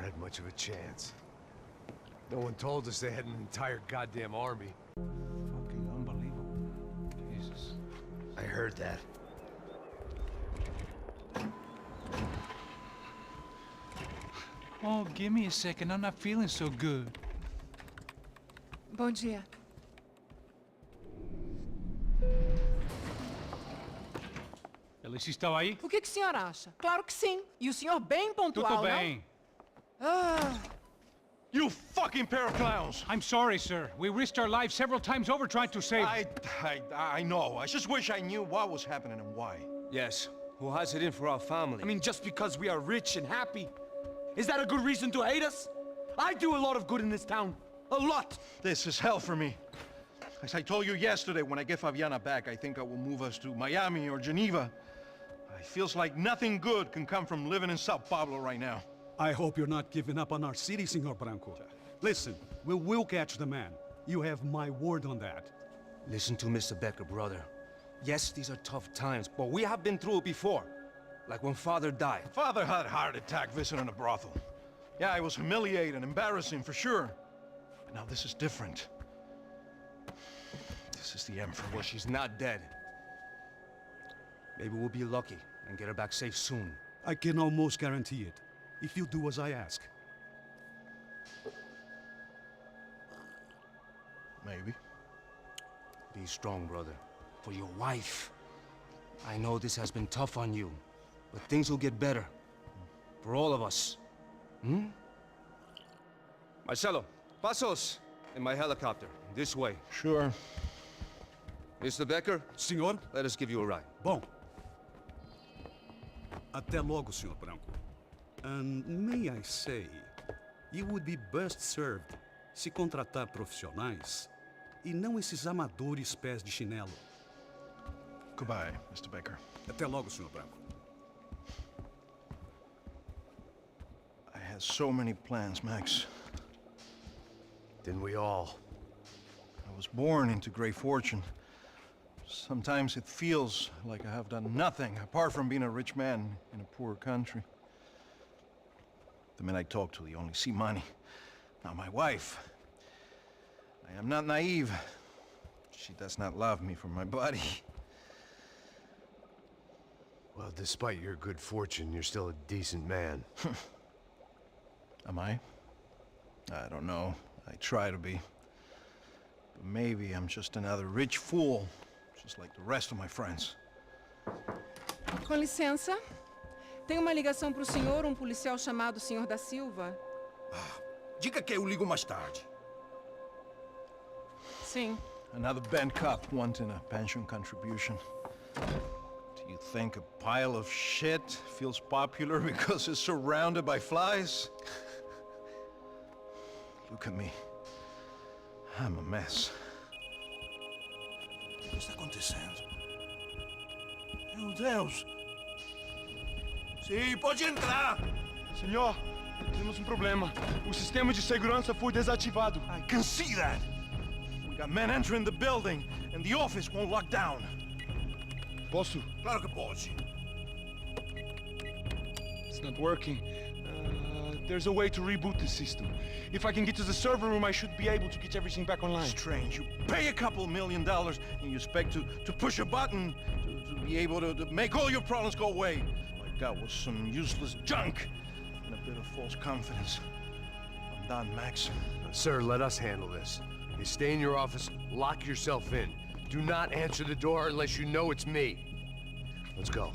had much of a chance. No one told us they had an entire goddamn army. Fucking unbelievable. Jesus. I heard that. Oh, give me a second. I'm not feeling so good. Bom dia. Alice estava aí? O que o senhor acha? Claro que sim. E o senhor bem pontual, Tudo bem. não? Ah, You fucking pair of clowns! I'm sorry, sir. We risked our lives several times over trying to save... I know. I just wish I knew what was happening and why. Yes, who has it in for our family? I mean, just because we are rich and happy, is that a good reason to hate us? I do a lot of good in this town. A lot! This is hell for me. As I told you yesterday, when I get Fabiana back, I think I will move us to Miami or Geneva. It feels like nothing good can come from living in Sao Paulo right now. I hope you're not giving up on our city, Senor Branco. Listen, we will catch the man. You have my word on that. Listen to Mr. Becker, brother. Yes, these are tough times, but we have been through it before. Like when Father died. Father had a heart attack visiting a brothel. Yeah, it was humiliating, embarrassing, for sure. But now this is different. This is the end for me. Well, she's not dead. Maybe we'll be lucky and get her back safe soon. I can almost guarantee it, if you do as I ask. Maybe. Be strong, brother. For your wife. I know this has been tough on you, but things will get better. For all of us. Hmm? Marcelo, pasos in my helicopter. This way. Sure. Mr. Becker, Senhor? let us give you a ride. Bom. Até logo, Senhor Branco. And may I say, you would be best served se contratar profissionais e não esses amadores pés de chinelo. Goodbye, Mr. Becker. Até logo, Senhor Branco. I had so many plans, Max. Didn't we all? I was born into great fortune. Sometimes it feels like I have done nothing apart from being a rich man in a poor country. The men I talk to, they only see money. Now my wife, I am not naive. She does not love me for my body. Well, despite your good fortune, you're still a decent man. Am I? I don't know. I try to be. But maybe I'm just another rich fool, just like the rest of my friends. com licença. Tem uma ligação para o senhor, um policial chamado Senhor da Silva. Diga que eu ligo mais tarde. Sim. Another band cop wanting a pension contribution. Do you think a pile of shit feels popular because it's surrounded by flies? Look at me. I'm a mess. O que está acontecendo? Meu Deus! Sim, pode entrar! Senhor, temos problema. O sistema de segurança foi desativado. I can see that. We got men entering the building, and the office won't lock down. Posso? Claro que pode. It's not working. There's a way to reboot the system. If I can get to the server room, I should be able to get everything back online. Strange. You pay a couple $1 million, and you expect to push a button to be able to make all your problems go away. Like that was some useless junk and a bit of false confidence. I'm done, Max. Sir, let us handle this. You stay in your office, lock yourself in. Do not answer the door unless you know it's me. Let's go.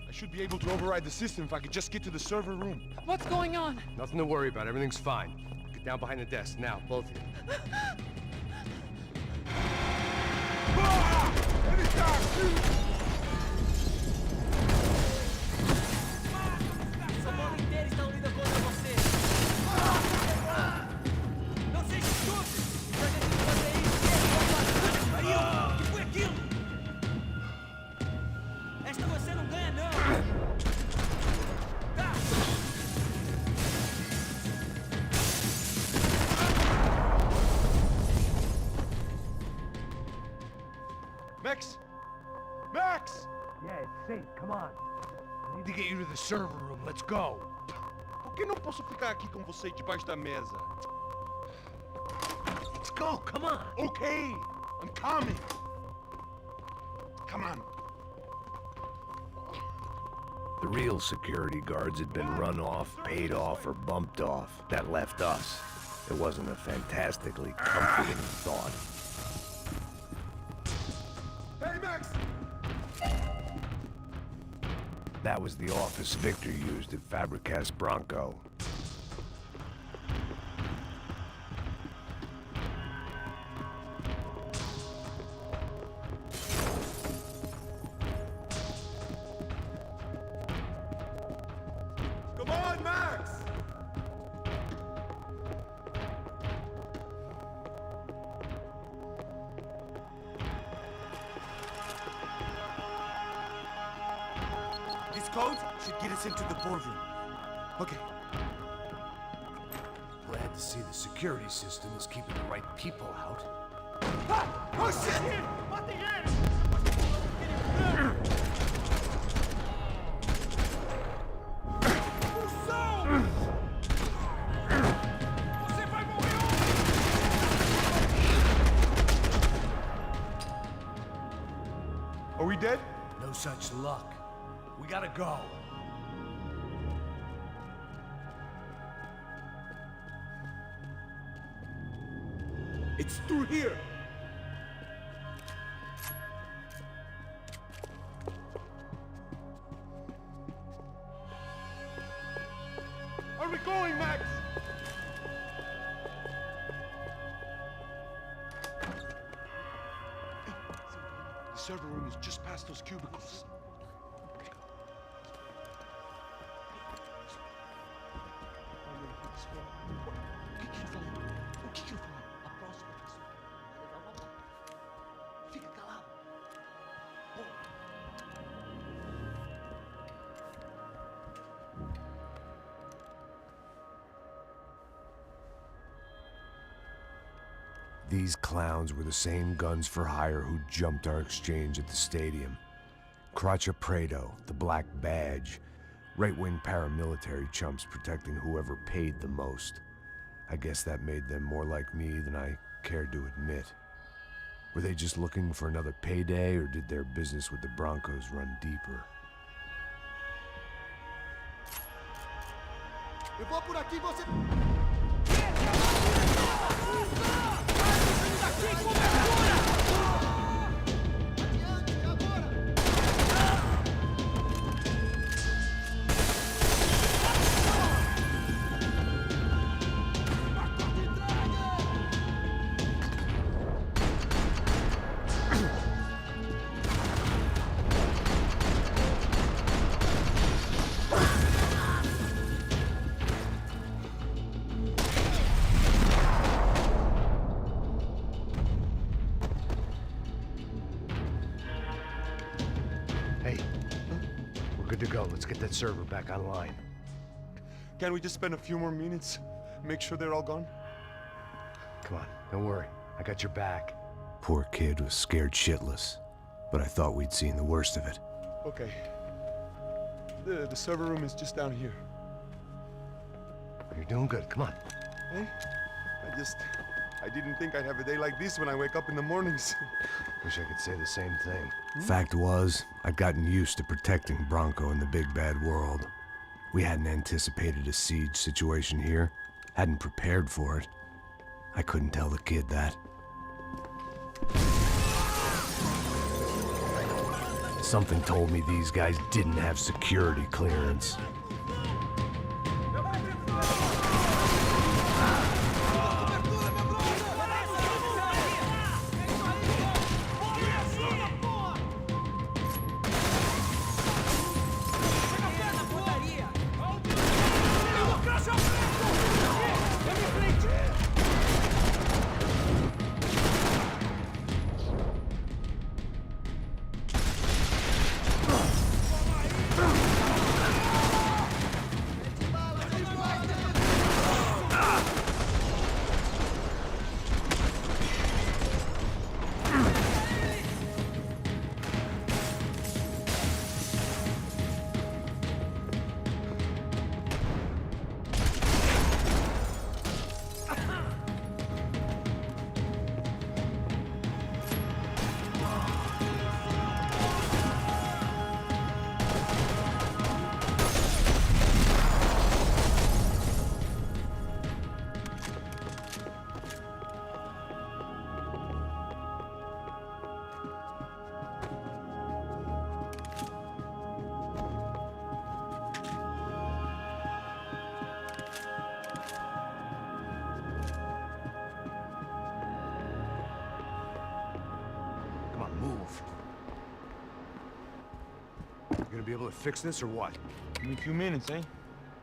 I should be able to override the system if I could just get to the server room. What's going on? Nothing to worry about. Everything's fine. Get down behind the desk. Now, both of you. Essa bola inteira está unida contra você. Não seja estúpido! Se a gente fazer isso, aí, o que foi aquilo? Esta você não ganha, não! Tá! Max! Max! Yeah, it's safe. Come on. I need to get you to the server room. Let's go. ¿Por que eu não posso ficar aqui com você debaixo da mesa? Let's go, come on. Okay, I'm coming. Come on. The real security guards had been run off, paid off, or bumped off. That left us. It wasn't a fantastically comforting thought. Hey, Max! That was the office Victor used at Fabricas Bronco. Come on, Max! This code should get us into the boardroom. Okay. Glad to see the security system is keeping the right people out. Oh shit! What the hell? Você vai morrer! Are we dead? No such luck. We gotta go. It's through here. Are we going, Max? The server room is just past those cubicles. O que ele falou? O que ele falou? A próxima pessoa vai levar uma bala. Fica calado. These clowns were the same guns for hire who jumped our exchange at the stadium. Crotcha Prado, the Black Badge, right-wing paramilitary chumps protecting whoever paid the most. I guess that made them more like me than I cared to admit. Were they just looking for another payday, or did their business with the Broncos run deeper? Eu vou por aqui, você... Hey, we're good to go. Let's get that server back online. Can't we just spend a few more minutes? Make sure they're all gone? Come on, don't worry. I got your back. Poor kid was scared shitless, but I thought we'd seen the worst of it. Okay. The server room is just down here. You're doing good. Come on. Hey? I didn't think I'd have a day like this when I wake up in the mornings. Wish I could say the same thing. Fact was, I'd gotten used to protecting Bronco in the big bad world. We hadn't anticipated a siege situation here, hadn't prepared for it. I couldn't tell the kid that. Something told me these guys didn't have security clearance. You gonna be able to fix this or what? In a few minutes, eh?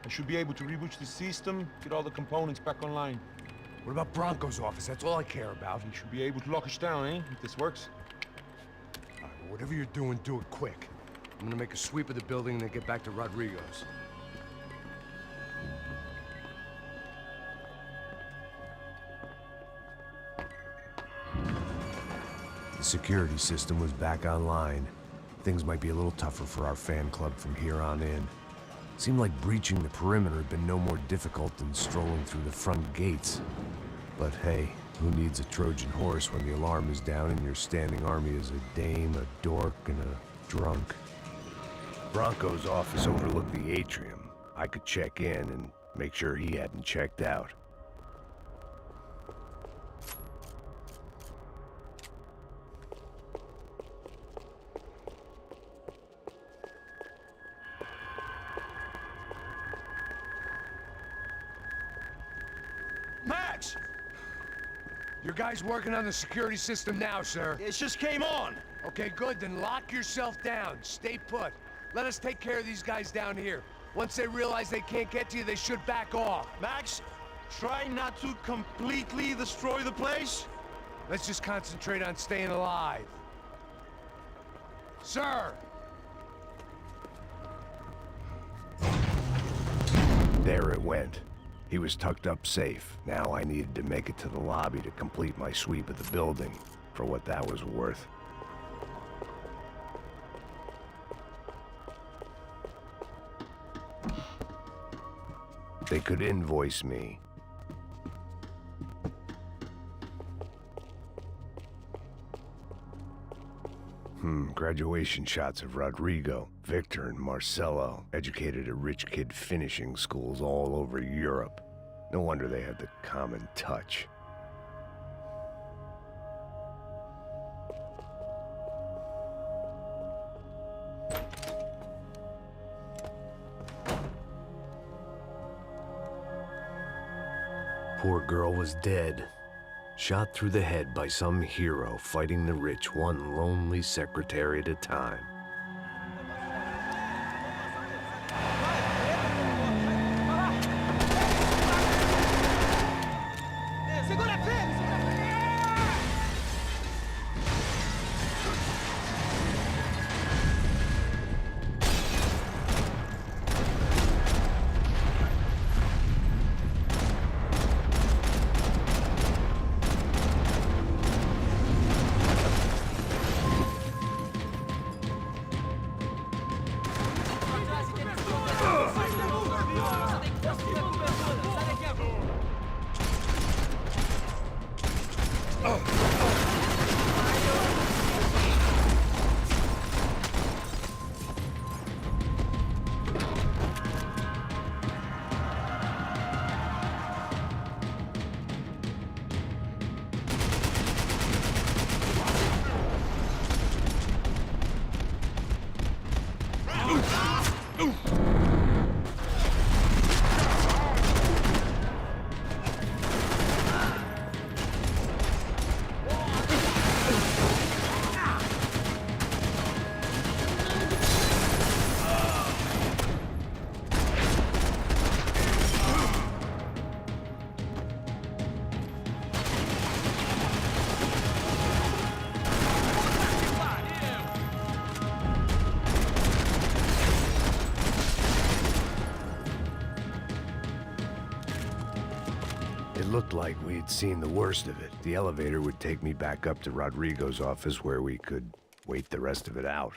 I should be able to reboot the system, get all the components back online. What about Bronco's office? That's all I care about. We should be able to lock us down, eh? If this works. All right, well, whatever you're doing, do it quick. I'm gonna make a sweep of the building and then get back to Rodrigo's. The security system was back online. Things might be a little tougher for our fan club from here on in. Seemed like breaching the perimeter had been no more difficult than strolling through the front gates. But hey, who needs a Trojan horse when the alarm is down and your standing army is a dame, a dork, and a drunk? Bronco's office overlooked the atrium. I could check in and make sure he hadn't checked out. Max! Your guys working on the security system now, sir. It just came on! Okay, good, then lock yourself down. Stay put. Let us take care of these guys down here. Once they realize they can't get to you, they should back off. Max, try not to completely destroy the place. Let's just concentrate on staying alive. Sir! There it went. He was tucked up safe. Now I needed to make it to the lobby to complete my sweep of the building, for what that was worth. They could invoice me. Graduation shots of Rodrigo, Victor, and Marcelo, educated at rich kid finishing schools all over Europe. No wonder they had the common touch. Poor girl was dead. Shot through the head by some hero fighting the rich one lonely secretary at a time. Segura firme! It looked like we'd seen the worst of it. The elevator would take me back up to Rodrigo's office where we could wait the rest of it out.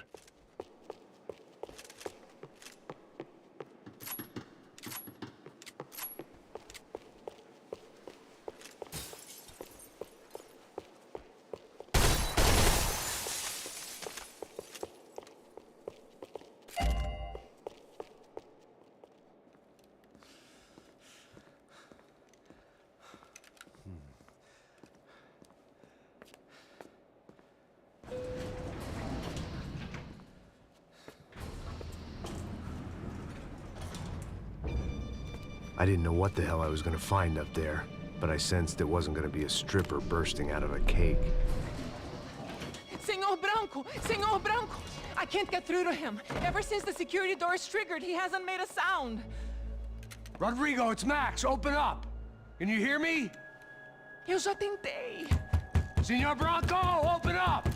I didn't know what the hell I was gonna find up there, but I sensed it wasn't gonna be a stripper bursting out of a cake. Senhor Branco! Senhor Branco! I can't get through to him. Ever since the security door is triggered, he hasn't made a sound. Rodrigo, it's Max. Open up. Can you hear me? Eu já tentei. Senor Branco, open up!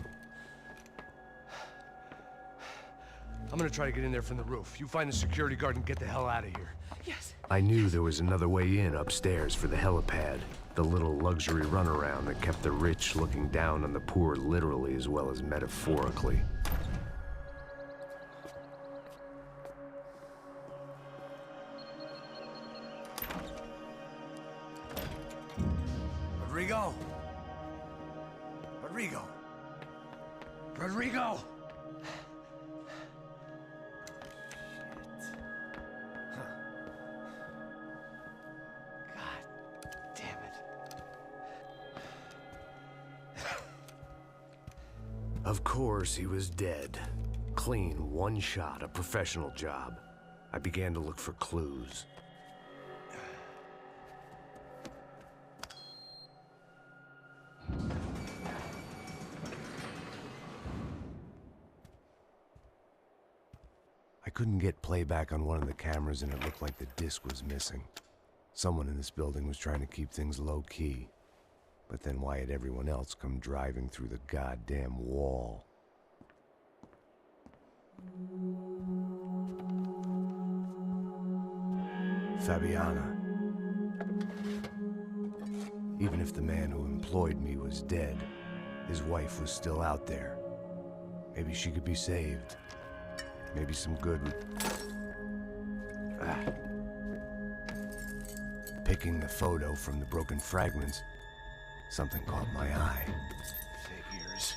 I'm gonna try to get in there from the roof. You find the security guard and get the hell out of here. Yes. I knew there was another way in upstairs for the helipad. The little luxury runaround that kept the rich looking down on the poor literally as well as metaphorically. Rodrigo! Rodrigo! Rodrigo! Of course, he was dead. Clean, one shot, a professional job. I began to look for clues. I couldn't get playback on one of the cameras and it looked like the disc was missing. Someone in this building was trying to keep things low-key. But then why had everyone else come driving through the goddamn wall? Fabiana. Even if the man who employed me was dead, his wife was still out there. Maybe she could be saved. Maybe some good would... Picking the photo from the broken fragments, something caught my eye. Figures.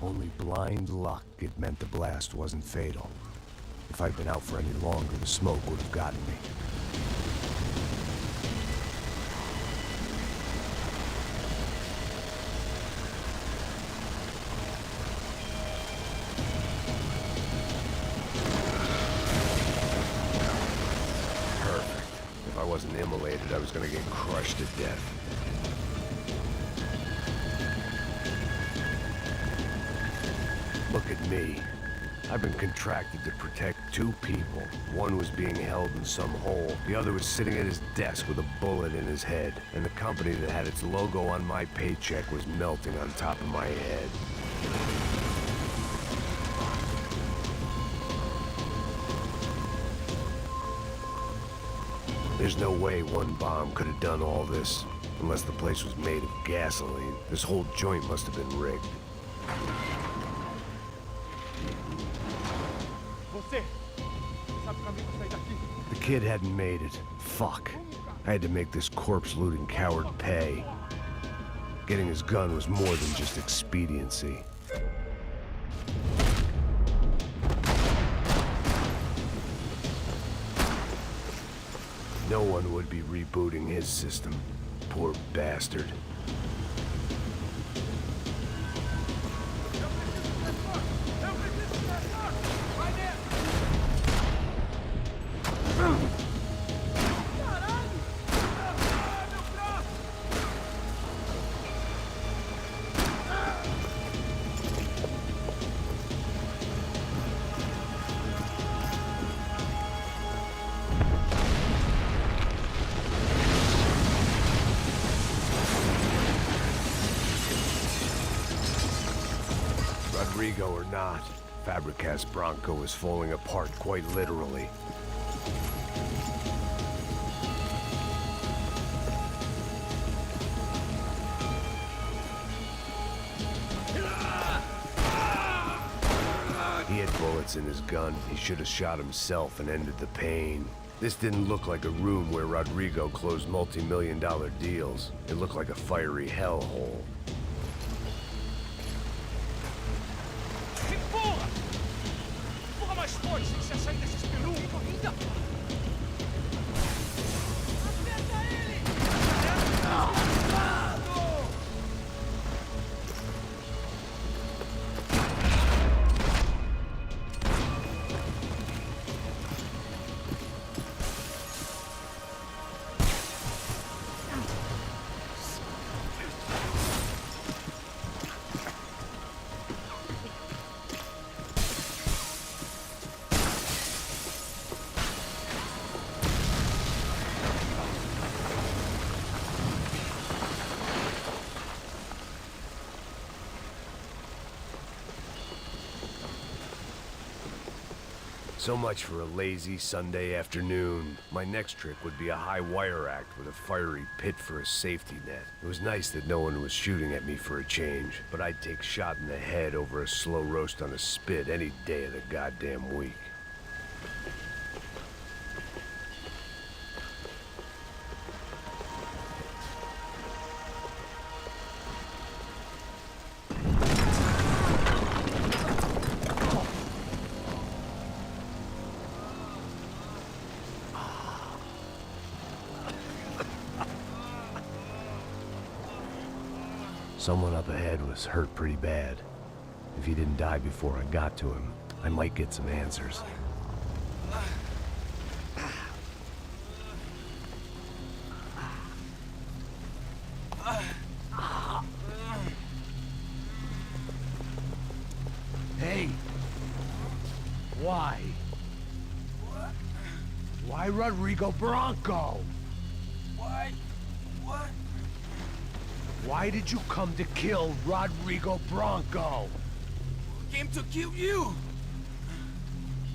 Only blind luck it meant the blast wasn't fatal. If I'd been out for any longer, the smoke would have gotten me. If I wasn't immolated, I was gonna get crushed to death. Look at me. I've been contracted to protect two people. One was being held in some hole. The other was sitting at his desk with a bullet in his head. And the company that had its logo on my paycheck was melting on top of my head. There's no way one bomb could have done all this, unless the place was made of gasoline. This whole joint must have been rigged. Você sabe o caminho pra sair daqui? The kid hadn't made it. Fuck. I had to make this corpse-looting coward pay. Getting his gun was more than just expediency. No one would be rebooting his system. Poor bastard. Rodrigo or not, Fabricas Bronco is falling apart quite literally. He had bullets in his gun. He should have shot himself and ended the pain. This didn't look like a room where Rodrigo closed multi-million-dollar deals. It looked like a fiery hellhole. Empurra! Empurra mais forte se quiser sair desse espelunco. Aperta ele! Cuidado! So much for a lazy Sunday afternoon. My next trick would be a high wire act with a fiery pit for a safety net. It was nice that no one was shooting at me for a change, but I'd take shot in the head over a slow roast on a spit any day of the goddamn week. Someone up ahead was hurt pretty bad. If he didn't die before I got to him, I might get some answers. Hey! Why? Why Rodrigo Bronco? Why? What? Why did you come to kill Rodrigo Bronco? We came to kill you!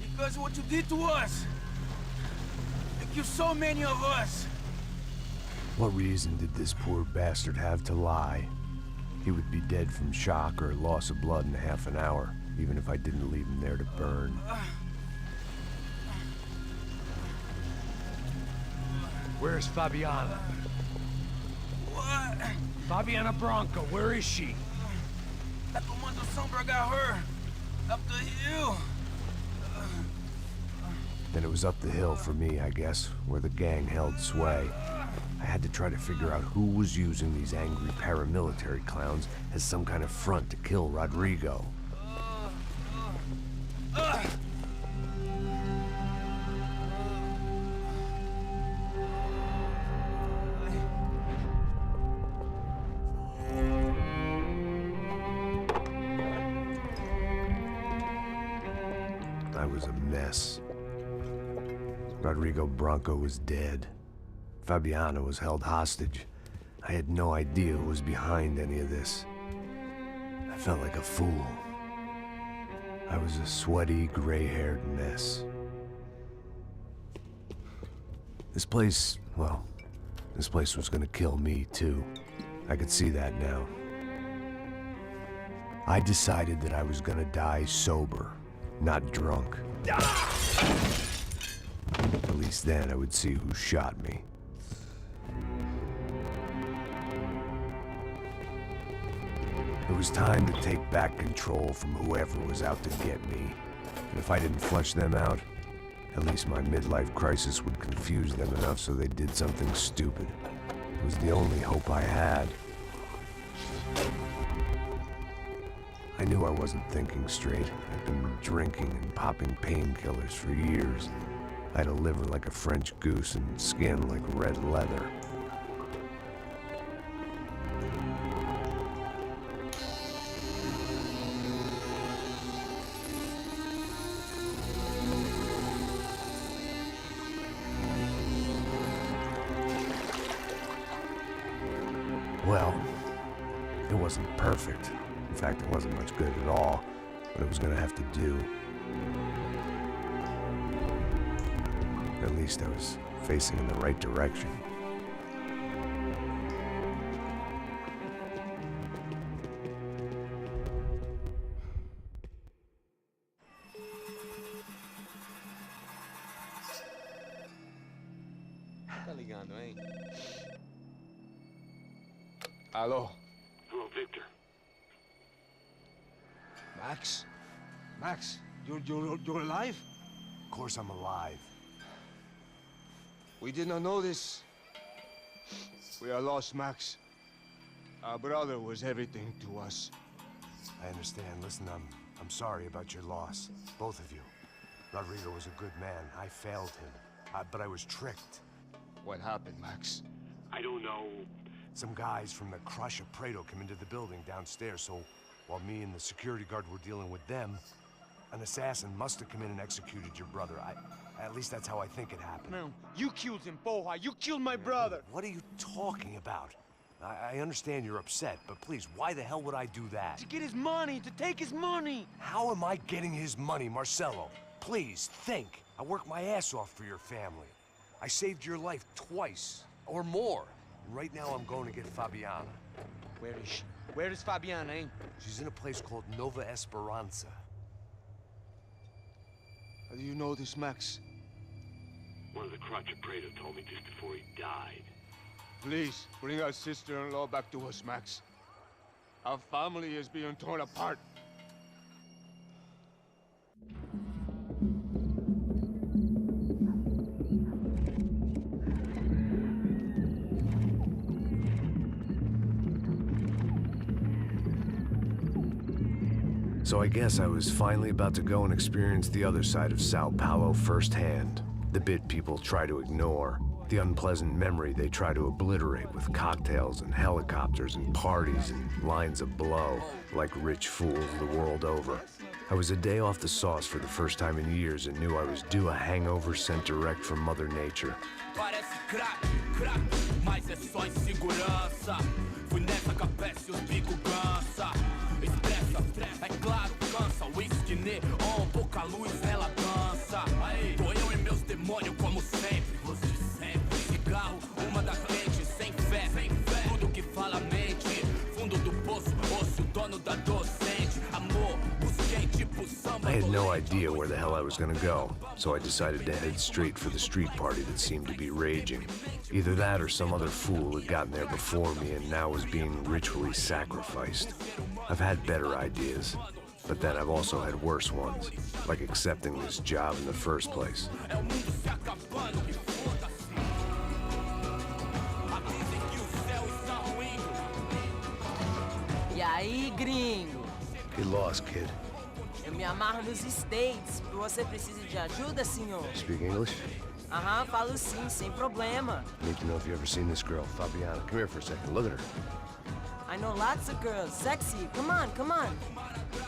Because of what you did to us! You killed so many of us! What reason did this poor bastard have to lie? He would be dead from shock or loss of blood in half an hour, even if I didn't leave him there to burn. Where's Fabiana? What? Fabiana Bronco, where is she? That Comando Sombra got her! Up the hill! Then it was up the hill for me, I guess, where the gang held sway. I had to try to figure out who was using these angry paramilitary clowns as some kind of front to kill Rodrigo. I was a mess. Rodrigo Bronco was dead. Fabiana was held hostage. I had no idea who was behind any of this. I felt like a fool. I was a sweaty, gray-haired mess. This place, well, this place was gonna kill me, too. I could see that now. I decided that I was gonna die sober, not drunk. At least then I would see who shot me. It was time to take back control from whoever was out to get me. And if I didn't flush them out, at least my midlife crisis would confuse them enough so they did something stupid. It was the only hope I had. I knew I wasn't thinking straight. I'd been drinking and popping painkillers for years. I had a liver like a French goose and skin like red leather. Well, it wasn't perfect. In fact, it wasn't much good at all, but it was gonna have to do. At least I was facing in the right direction. Tá ligando, hein? Alô? Hello, Victor. Max? Max, you're alive? Of course I'm alive. We did not know this. We are lost, Max. Our brother was everything to us. I understand. Listen, I'm sorry about your loss. Both of you. Rodrigo was a good man. I failed him. But I was tricked. What happened, Max? I don't know. Some guys from the Crusher Prado came into the building downstairs, so while me and the security guard were dealing with them, an assassin must have come in and executed your brother. At least that's how I think it happened. No, you killed him, Poha. You killed my brother. What are you talking about? I understand you're upset, but please, why the hell would I do that? To get his money, to take his money. How am I getting his money, Marcelo? Please, think. I worked my ass off for your family. I saved your life twice, or more. And right now I'm going to get Fabiana. Where is she? Where is Fabiana, eh? She's in a place called Nova Esperanza. How do you know this, Max? One of the Crotcher Prado told me just before he died. Please, bring our sister-in-law back to us, Max. Our family is being torn apart. So I guess I was finally about to go and experience the other side of Sao Paulo firsthand. The bit people try to ignore. The unpleasant memory they try to obliterate with cocktails and helicopters and parties and lines of blow, like rich fools the world over. I was a day off the sauce for the first time in years and knew I was due a hangover sent direct from Mother Nature. Parece crack, crack, mas é só insegurança. Fui nessa capece, os bico cansa. Estressa, é claro, cansa. Whisky, neon, pouca luz, ela dança. Aí, tô eu e meus demônios como sempre. Você sempre. Cigarro, uma da frente, sem fé. Tudo que fala mente. Fundo do poço, osso, dono da docente. Amor, busquei tipo samba. I had no idea where the hell I was gonna go, so I decided to head straight for the street party that seemed to be raging. Either that or some other fool had gotten there before me and now was being ritually sacrificed. I've had better ideas, but then I've also had worse ones, like accepting this job in the first place. E aí, gringo? Get lost, kid. Eu me amarro nos States. Você precisa de ajuda, senhor? Speak English? Aham, falo sim, sem problema. I need to know if you've ever seen this girl, Fabiana. Come here for a second. Look at her. I know lots of girls. Sexy. Come on, come on.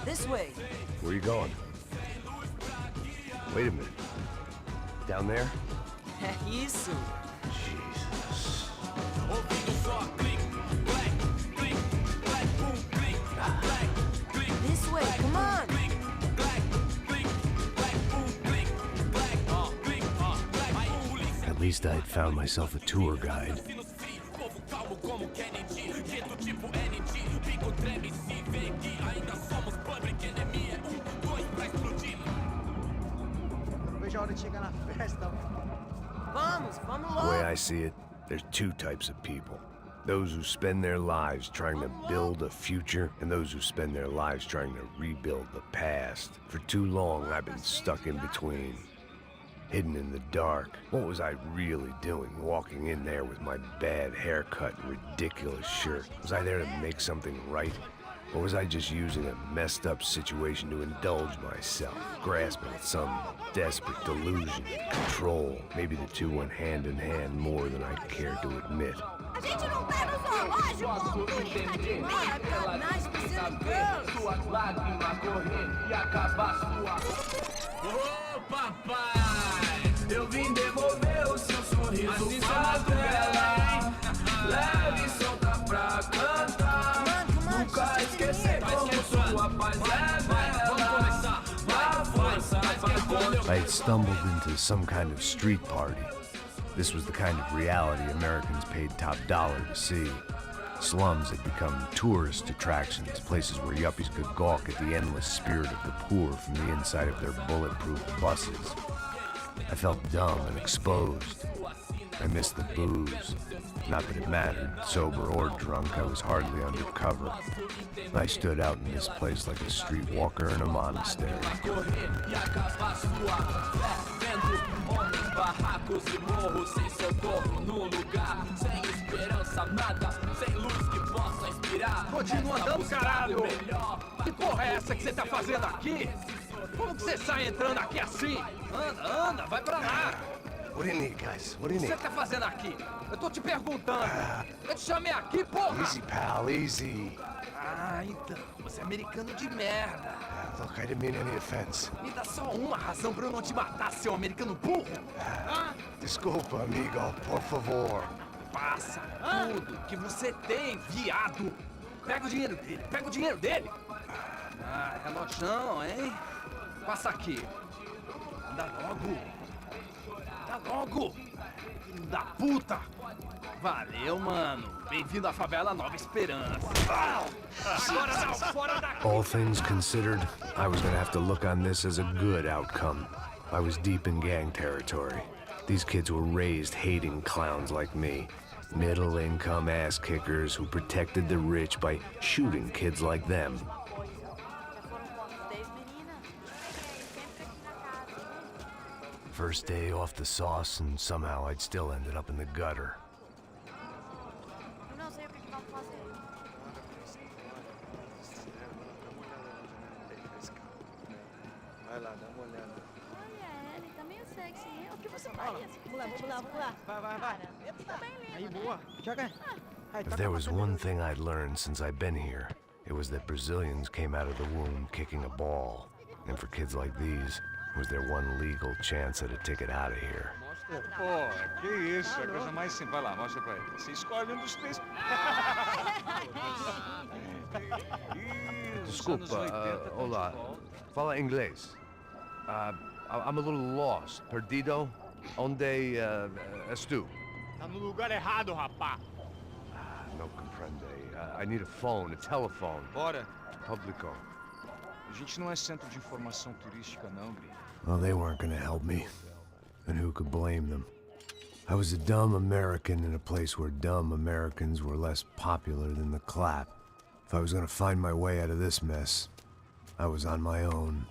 This way. Where are you going? Wait a minute. Down there? É isso. Jesus. This way, come on. At least I had found myself a tour guide. Vamos, vamos The way logo. I see it, there's two types of people. Those who spend their lives trying to build a future, and those who spend their lives trying to rebuild the past. For too long, I've been stuck in between. Hidden in the dark. What was I really doing walking in there with my bad haircut and ridiculous shirt? Was I there to make something right? Or was I just using a messed up situation to indulge myself, grasping at some desperate delusion, control? Maybe the two went hand in hand more than I cared to admit. A gente não tá no zoológico, turista de merda. Nice Brazilian girls. Suas lágrimas correr e acabar sua... Ô, papai, eu vim devolver o seu sorriso pra tela. Leve e solta pra cantar. Nunca esquecer como sua paz é bela. Vá força pra I had stumbled into some kind of street party. This was the kind of reality Americans paid top dollar to see. Slums had become tourist attractions, places where yuppies could gawk at the endless spirit of the poor from the inside of their bulletproof buses. I felt dumb and exposed. I missed the booze. Not that it mattered, sober or drunk, I was hardly undercover. I stood out in this place like a streetwalker in a monastery. Continua andando, caralho! Que porra é essa que você tá fazendo aqui? Como que você sai entrando aqui assim? Anda, anda, vai pra lá! What do you need, guys? What do O you que você need? tá fazendo aqui? Eu tô te perguntando. Eu te chamei aqui, porra! Easy, pal, easy. Ah, então, você é americano de merda. Look, I didn't mean any offense. Me dá só uma razão pra eu não te matar, seu americano burro. Desculpa, amigo, por favor. Passa tudo que você tem, viado. Pega o dinheiro dele, pega o dinheiro dele. Ah, relojão, hein? Passa aqui. Dá logo! Dá logo! Filho da puta! Valeu, mano. Bem-vindo à favela Nova Esperança. Agora não, fora daqui! All things considered, I was gonna have to look on this as a good outcome. I was deep in gang territory. These kids were raised hating clowns like me. Middle-income ass-kickers who protected the rich by shooting kids like them. First day off the sauce, and somehow I'd still ended up in the gutter. If there was one thing I'd learned since I'd been here, it was that Brazilians came out of the womb kicking a ball. And for kids like these, it was their one legal chance at a ticket out of here. Pô, que isso, é a coisa mais simples. Vai lá, mostra pra ele. Você escolhe um dos três. Desculpa, olá. Fala inglês. I'm a little lost. Perdido? Onde és tu? Tá no lugar errado, rapá. No comprende. I need a phone, a telephone. Bora. Publico. A gente não é centro de informação turística, não, Gri. Well, they weren't gonna help me. And who could blame them? I was a dumb American in a place where dumb Americans were less popular than the clap. If I was gonna find my way out of this mess, I was on my own.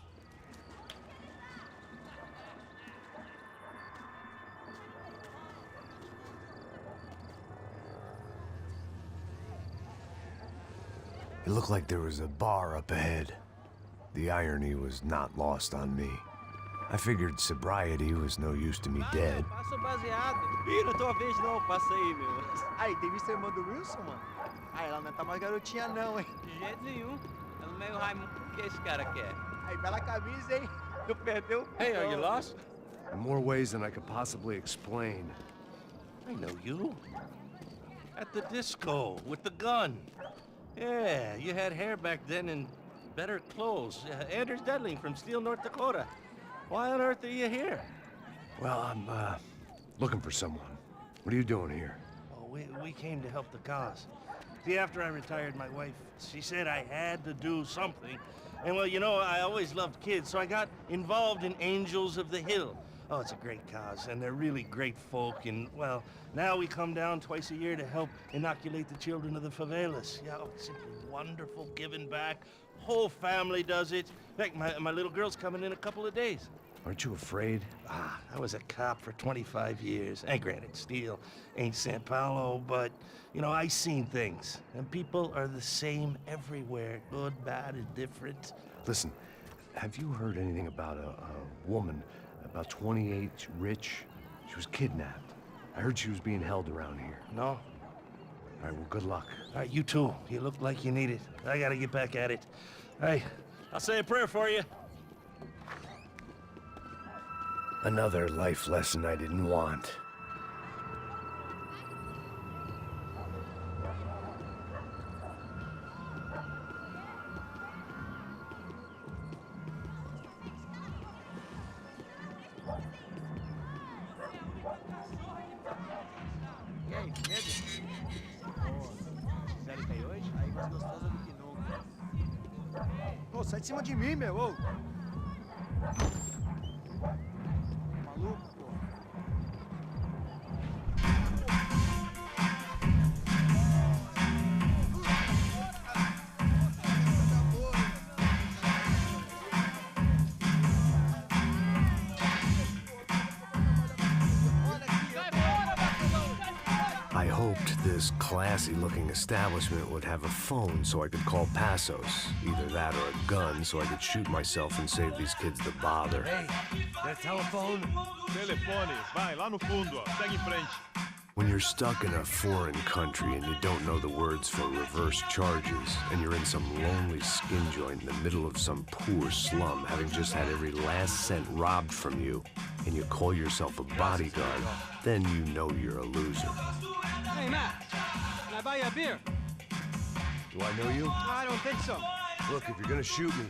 It looked like there was a bar up ahead. The irony was not lost on me. I figured sobriety was no use to me dead. Passa baseado. Ih, não é tua vez não, passa aí, meu. Aí, tem visto a irmã do Wilson, mano? Aí, ela não tá mais garotinha não, hein? De jeito nenhum. Ela meio Raimundo, o que esse cara quer? Aí, bela camisa, hein? Tu perdeu? Hey, are you lost? In more ways than I could possibly explain. I know you. At the disco, with the gun. Yeah, you had hair back then and better clothes. Anders Dedling from Steele, North Dakota. Why on earth are you here? Well, I'm, looking for someone. What are you doing here? Oh, we came to help the cause. See, after I retired, my wife, she said I had to do something. And, well, you know, I always loved kids, so I got involved in Angels of the Hill. Oh, it's a great cause, and they're really great folk, and, well, now we come down twice a year to help inoculate the children of the favelas. Yeah, oh, it's simply wonderful, giving back. Whole family does it. In fact, my little girl's coming in a couple of days. Aren't you afraid? I was a cop for 25 years. And granted, Steele ain't San Paulo, but, you know, I seen things. And people are the same everywhere. Good, bad, indifferent. Listen, have you heard anything about a woman, about 28, rich? She was kidnapped. I heard she was being held around here. No? All right, well, good luck. All right, you too. You look like you need it. I gotta get back at it. Hey, I'll say a prayer for you. Another life lesson I didn't want. E aí, medo? Sério que aí hoje? Aí, mais gostosa do que nunca. Ô, sai de cima de mim, meu, ô! Maluco, pô. I hoped this classy-looking establishment would have a phone so I could call Passos. Either that or a gun so I could shoot myself and save these kids the bother. Hey, that telephone? Telefone, vai, lá no fundo, ó. Segue em frente. When you're stuck in a foreign country and you don't know the words for reverse charges, and you're in some lonely skin joint in the middle of some poor slum, having just had every last cent robbed from you, and you call yourself a bodyguard, then you know you're a loser. Hey, Matt, can I buy you a beer? Do I know you? I don't think so. Look, if you're gonna shoot me,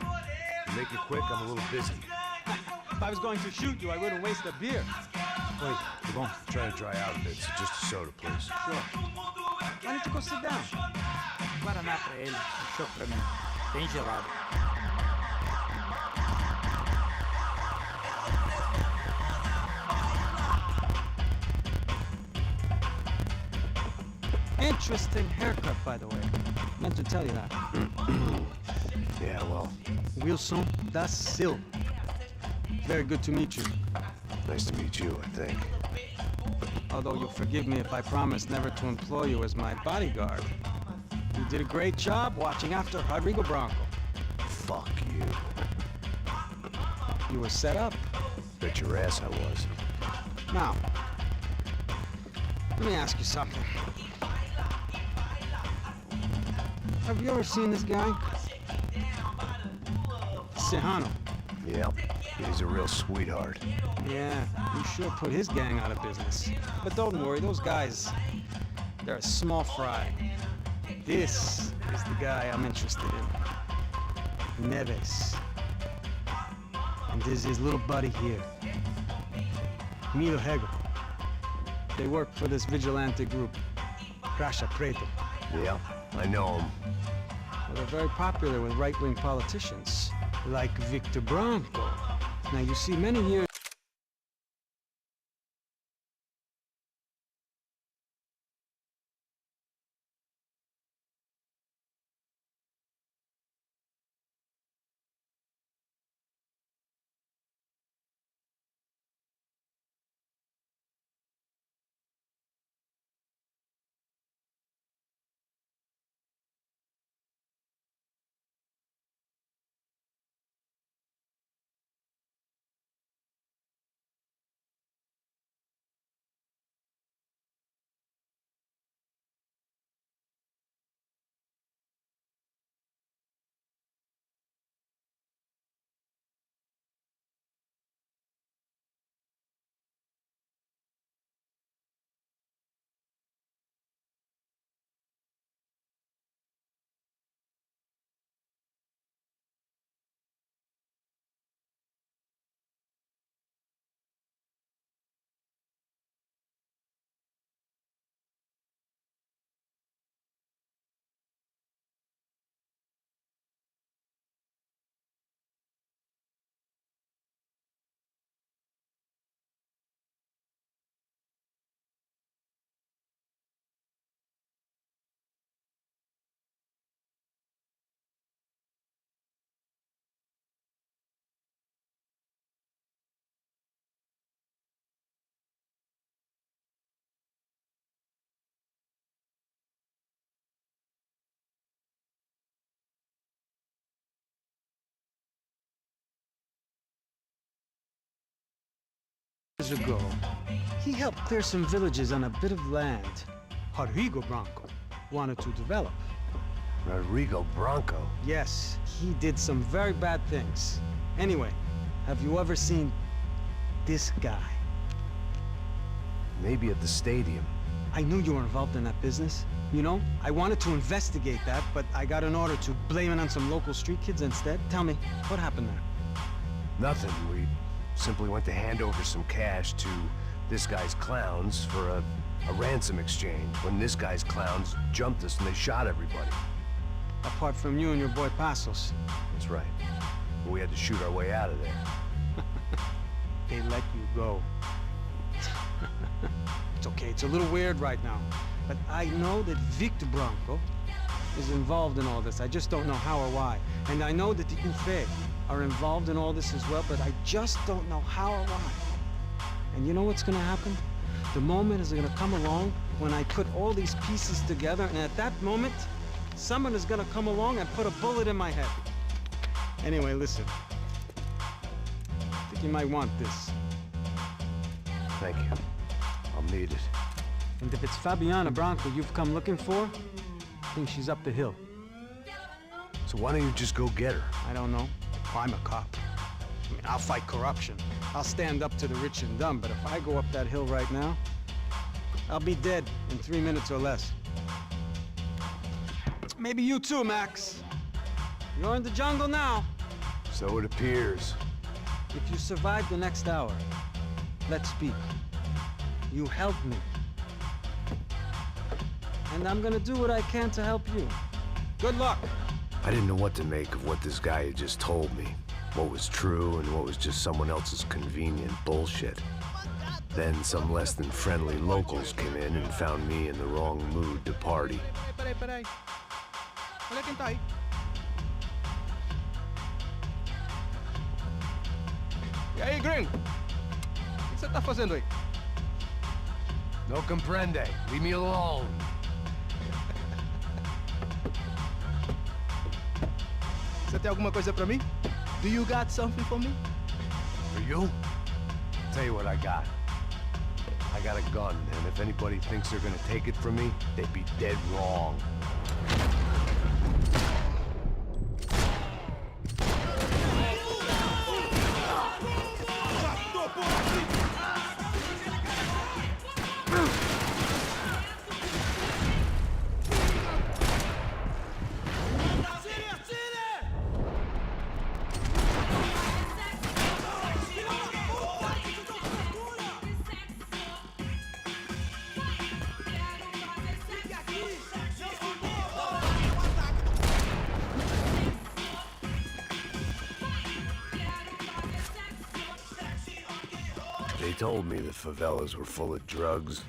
make it quick, I'm a little busy. I was going to shoot you, I wouldn't waste a beer. Wait, come on. Try to dry out a bit, so just a soda, please. Sure. Why don't you go sit down? Guaraná pra ele, um chopp pra mim. Bem gelado. Interesting haircut, by the way. Meant to tell you that. Yeah, well, Wilson da Silva. Very good to meet you. nice to meet you, I think. Although you'll forgive me if I promise never to employ you as my bodyguard. You did a great job watching after Rodrigo Bronco. Fuck you. You were set up. Bet your ass I was. Now, let me ask you something. Have you ever seen this guy? Sejano. Yeah, he's a real sweetheart. Yeah, you sure put his gang out of business. But don't worry, those guys, they're a small fry. This is the guy I'm interested in. Neves. And this is his little buddy here. Milo Hegel. They work for this vigilante group, Crasha Preto. Yeah, I know him. Well, they're very popular with right-wing politicians, like Victor Bronco. Now, you see, many years ago, he helped clear some villages on a bit of land Rodrigo Bronco wanted to develop. Rodrigo Bronco? Yes, he did some very bad things. Anyway, have you ever seen this guy? Maybe at the stadium. I knew you were involved in that business. You know, I wanted to investigate that, but I got an order to blame it on some local street kids instead. Tell me, what happened there? Nothing. We simply went to hand over some cash to this guy's clowns for a ransom exchange when this guy's clowns jumped us and they shot everybody. Apart from you and your boy Passos. That's right. But we had to shoot our way out of there. They let you go. It's okay, it's a little weird right now. But I know that Victor Bronco is involved in all this. I just don't know how or why. And I know that the UFE are involved in all this as well, but I just don't know how or why. And you know what's gonna happen? The moment is gonna come along when I put all these pieces together, and at that moment, someone is gonna come along and put a bullet in my head. Anyway, listen. I think you might want this. Thank you. I'll need it. And if it's Fabiana Bronco you've come looking for, I think she's up the hill. So why don't you just go get her? I don't know. I'm a cop. I mean, I'll fight corruption. I'll stand up to the rich and dumb, but if I go up that hill right now, I'll be dead in 3 minutes or less. Maybe you too, Max. You're in the jungle now. So it appears. If you survive the next hour, let's speak. You help me. And I'm gonna do what I can to help you. Good luck! I didn't know what to make of what this guy had just told me. What was true and what was just someone else's convenient bullshit. Then some less than friendly locals came in and found me in the wrong mood to party. Peraí. Olha quem tá aí. E aí, gringo? O que você tá fazendo aí? No comprende. Leave me alone. Você tem alguma coisa pra mim? Do you got something for me? For you? Tell you what I got. I got a gun, and if anybody thinks they're gonna take it from me, they'd be dead wrong. They told me the favelas were full of drugs.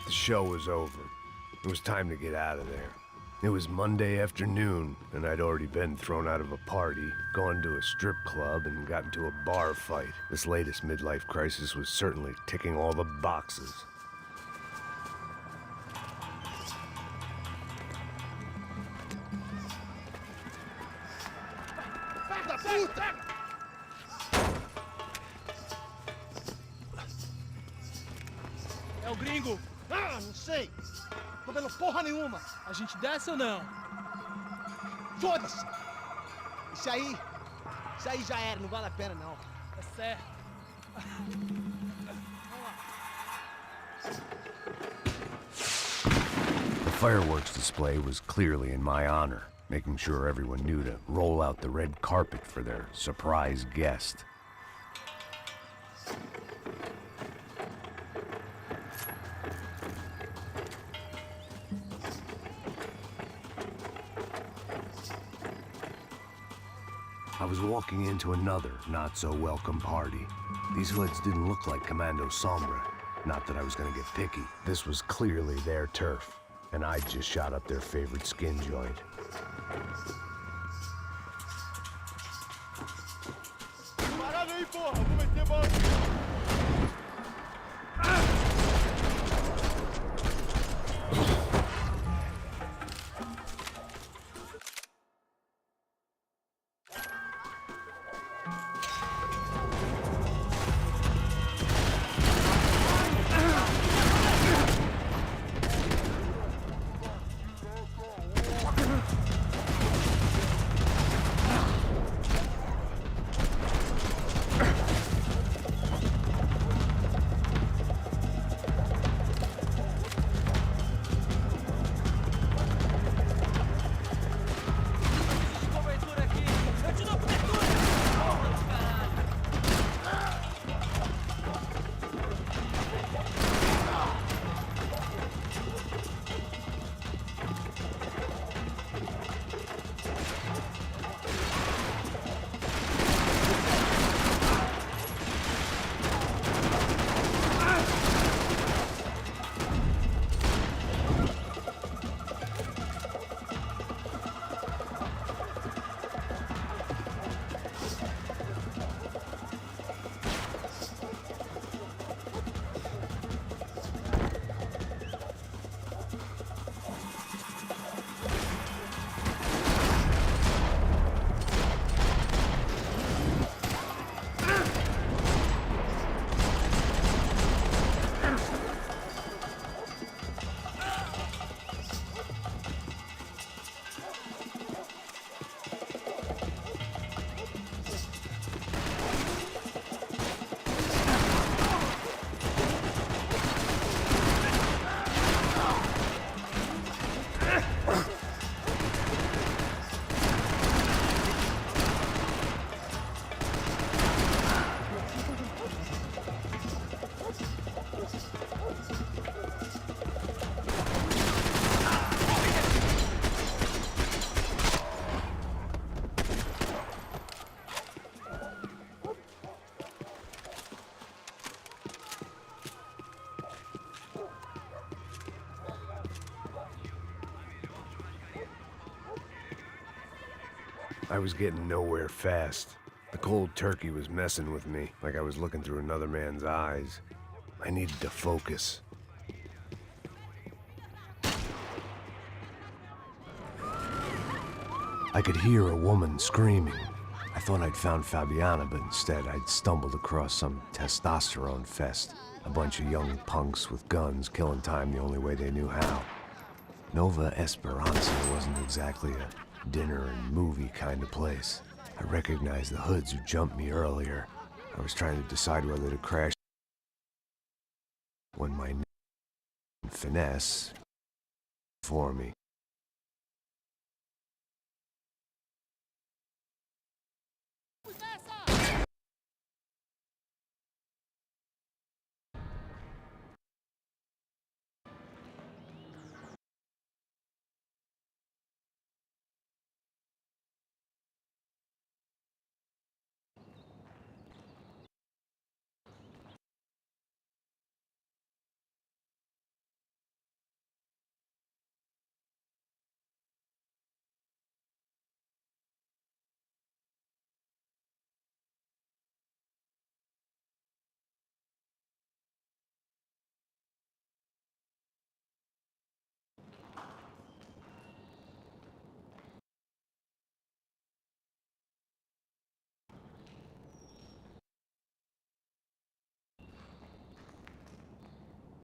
The show was over. It was time to get out of there. It was Monday afternoon, and I'd already been thrown out of a party, gone to a strip club, and got into a bar fight. This latest midlife crisis was certainly ticking all the boxes. É o gringo! Ah, não sei. Tô vendo porra nenhuma. A gente desce ou não? Foda-se. Isso aí já era, não vale a pena não. Tá certo. The fireworks display was clearly in my honor, making sure everyone knew to roll out the red carpet for their surprise guest. I was walking into another not-so-welcome party. These hoods didn't look like Commando Sombra. Not that I was gonna get picky. This was clearly their turf, and I just shot up their favorite skin joint. Parada aí, porra! Vou meter bala. I was getting nowhere fast. The cold turkey was messing with me, like I was looking through another man's eyes. I needed to focus. I could hear a woman screaming. I thought I'd found Fabiana, but instead I'd stumbled across some testosterone fest. A bunch of young punks with guns killing time the only way they knew how. Nova Esperanza wasn't exactly a dinner and movie kind of place. I recognized the hoods who jumped me earlier. I was trying to decide whether to crash when my finesse for me.